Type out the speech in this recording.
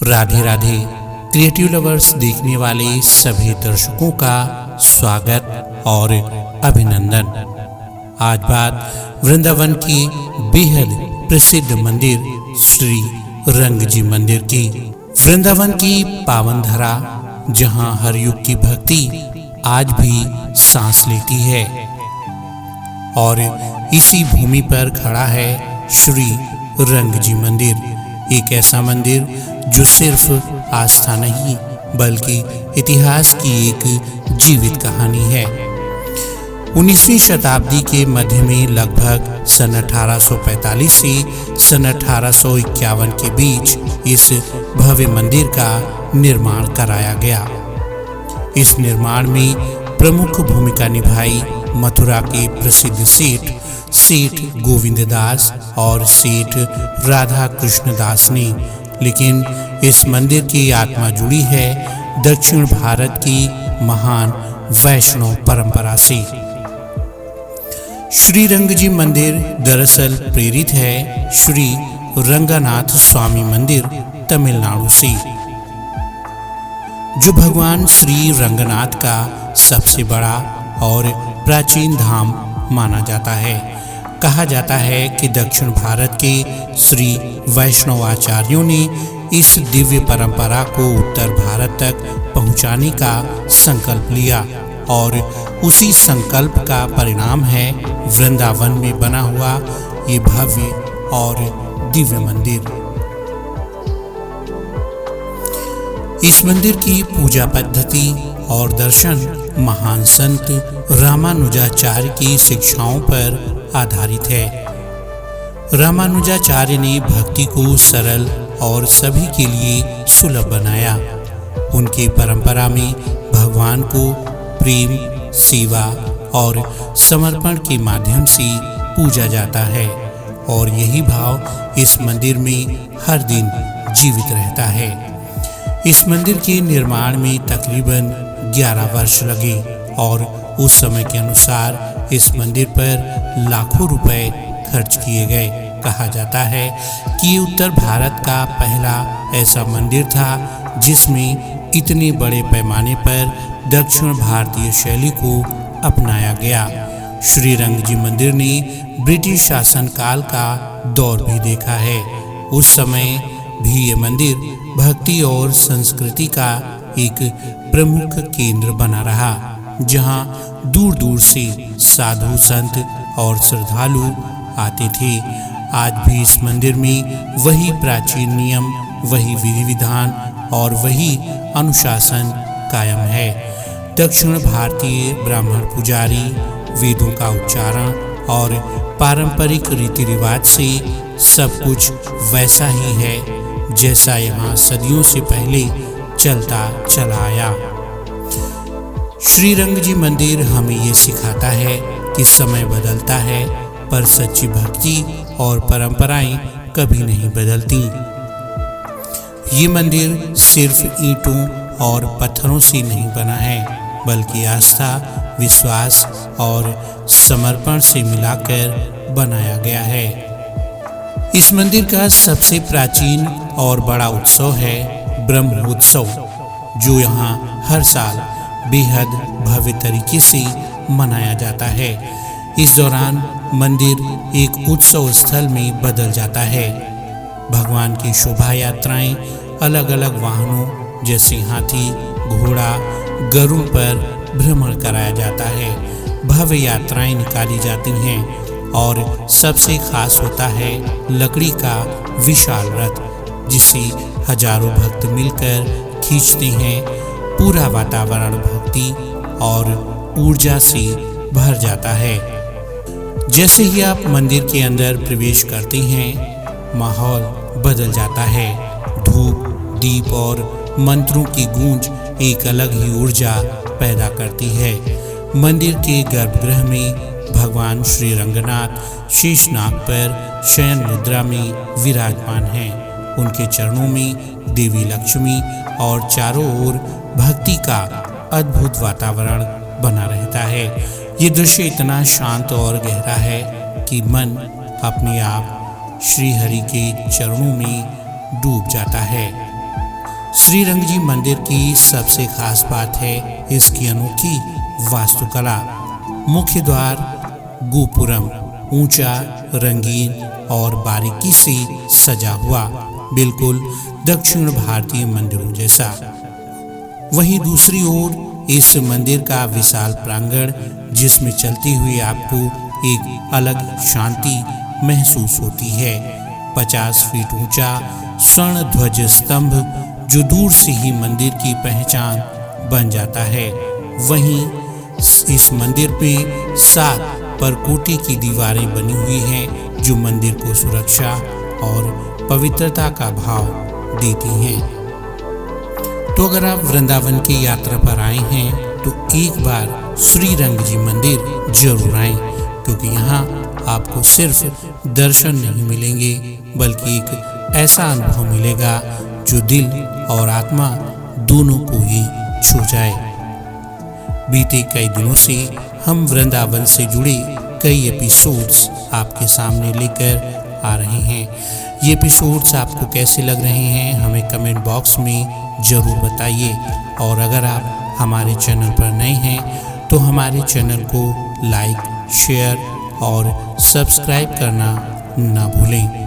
Radhe Radhe. Creative lovers देखने वाले सभी दर्शकों का स्वागत और अभिनंदन। आज बात वृंदावन की बेहद प्रसिद्ध मंदिर श्री रंग जी मंदिर की। वृंदावन की पावन धरा जहां हर युग की भक्ति आज भी सांस लेती है, और इसी भूमि पर खड़ा है श्री रंग जी मंदिर। एक ऐसा मंदिर जो सिर्फ आस्था नहीं बल्कि इतिहास की एक जीवित कहानी है। 19वीं शताब्दी के मध्य में लगभग सन 1845 से सन 1851 के बीच इस भव्य मंदिर का निर्माण कराया गया। इस निर्माण में प्रमुख भूमिका निभाई मथुरा के प्रसिद्ध सेठ गोविंददास और सेठ राधा कृष्ण दास ने। लेकिन इस मंदिर की आत्मा जुड़ी है दक्षिण भारत की महान वैष्णव परंपरा से। श्री रंग जी मंदिर दरअसल प्रेरित है श्री रंगनाथ स्वामी मंदिर तमिलनाडु से, जो भगवान श्री रंगनाथ का सबसे बड़ा और प्राचीन धाम माना जाता है। कहा जाता है कि दक्षिण भारत के श्री वैष्णव आचार्यों ने इस दिव्य परंपरा को उत्तर भारत तक पहुंचाने का संकल्प लिया, और उसी संकल्प का परिणाम है वृंदावन में बना हुआ ये भव्य और दिव्य मंदिर। इस मंदिर की पूजा पद्धति और दर्शन महान संत रामानुजाचार्य की शिक्षाओं पर आधारित है। रामानुजाचार्य ने भक्ति को सरल और सभी के लिए सुलभ बनाया। उनकी परंपरा में भगवान को प्रेम, सेवा और समर्पण के माध्यम से पूजा जाता है, और यही भाव इस मंदिर में हर दिन जीवित रहता है। इस मंदिर के निर्माण में तकरीबन 11 वर्ष लगे, और उस समय के अनुसार इस मंदिर पर लाखों रुपए खर्च किए गए। कहा जाता है कि ये उत्तर भारत का पहला ऐसा मंदिर था जिसमें इतने बड़े पैमाने पर दक्षिण भारतीय शैली को अपनाया गया। श्री रंग जी मंदिर ने ब्रिटिश शासनकाल का दौर भी देखा है। उस समय भी ये मंदिर भक्ति और संस्कृति का एक प्रमुख केंद्र बना रहा, जहां दूर दूर से साधु संत और श्रद्धालु आते थे। आज भी इस मंदिर में वही प्राचीन नियम, वही विधि विधान और वही अनुशासन कायम है। दक्षिण भारतीय ब्राह्मण पुजारी वेदों का उच्चारण और पारंपरिक रीति रिवाज से सब कुछ वैसा ही है जैसा यहाँ सदियों से पहले चलता चला आया। श्री रंग जी मंदिर हमें ये सिखाता है कि समय बदलता है, पर सच्ची भक्ति और परंपराएं कभी नहीं बदलती। ये मंदिर सिर्फ ईंटों और पत्थरों से नहीं बना है, बल्कि आस्था, विश्वास और समर्पण से मिलाकर बनाया गया है। इस मंदिर का सबसे प्राचीन और बड़ा उत्सव है ब्रह्मोत्सव, जो यहाँ हर साल बेहद भव्य तरीके से मनाया जाता है। इस दौरान मंदिर एक उत्सव स्थल में बदल जाता है। भगवान की शोभा यात्राएं अलग अलग वाहनों जैसे हाथी, घोड़ा, गरुड़ पर भ्रमण कराया जाता है। भव्य यात्राएं निकाली जाती हैं, और सबसे खास होता है लकड़ी का विशाल रथ, जिसे हजारों भक्त मिलकर खींचते हैं। पूरा वातावरण भक्ति और ऊर्जा से भर जाता है। जैसे ही आप मंदिर के अंदर प्रवेश करते हैं, माहौल बदल जाता है। धूप, दीप और मंत्रों की गूंज एक अलग ही ऊर्जा पैदा करती है। मंदिर के गर्भगृह में भगवान श्री रंगनाथ शेषनाग पर शयन मुद्रा में विराजमान हैं। उनके चरणों में देवी लक्ष्मी और चारों ओर भक्ति का अद्भुत वातावरण बना रहता है। ये दृश्य इतना शांत और गहरा है कि मन अपने आप श्री हरि के चरणों में डूब जाता है। श्रीरंग जी मंदिर की सबसे खास बात है इसकी अनोखी वास्तुकला। मुख्य द्वार गोपुरम ऊंचा, रंगीन और बारीकी से सजा हुआ, बिल्कुल दक्षिण भारतीय मंदिरों जैसा। वहीं दूसरी ओर इस मंदिर का विशाल प्रांगण, जिसमें चलती हुई आपको एक अलग शांति महसूस होती है। 50 फीट ऊंचा स्वर्ण ध्वज स्तंभ जो दूर से ही मंदिर की पहचान बन जाता है। वहीं इस मंदिर में 7 परकोटे की दीवारें बनी हुई हैं जो मंदिर को सुरक्षा और पवित्रता का भाव देती हैं। तो अगर आप वृंदावन की यात्रा पर आए हैं तो एक बार श्रीरंग जी मंदिर जरूर आएं, क्योंकि यहाँ आपको सिर्फ दर्शन नहीं मिलेंगे बल्कि एक ऐसा अनुभव मिलेगा जो दिल और आत्मा दोनों को ही छू जाए। बीते कई दिनों से हम वृंदावन से जुड़े कई एपिसोड्स आपके सामने लेकर आ रहे हैं। ये एपिसोड्स आपको कैसे लग रहे हैं हमें कमेंट बॉक्स में ज़रूर बताइए। और अगर आप हमारे चैनल पर नए हैं तो हमारे चैनल को लाइक, शेयर और सब्सक्राइब करना ना भूलें।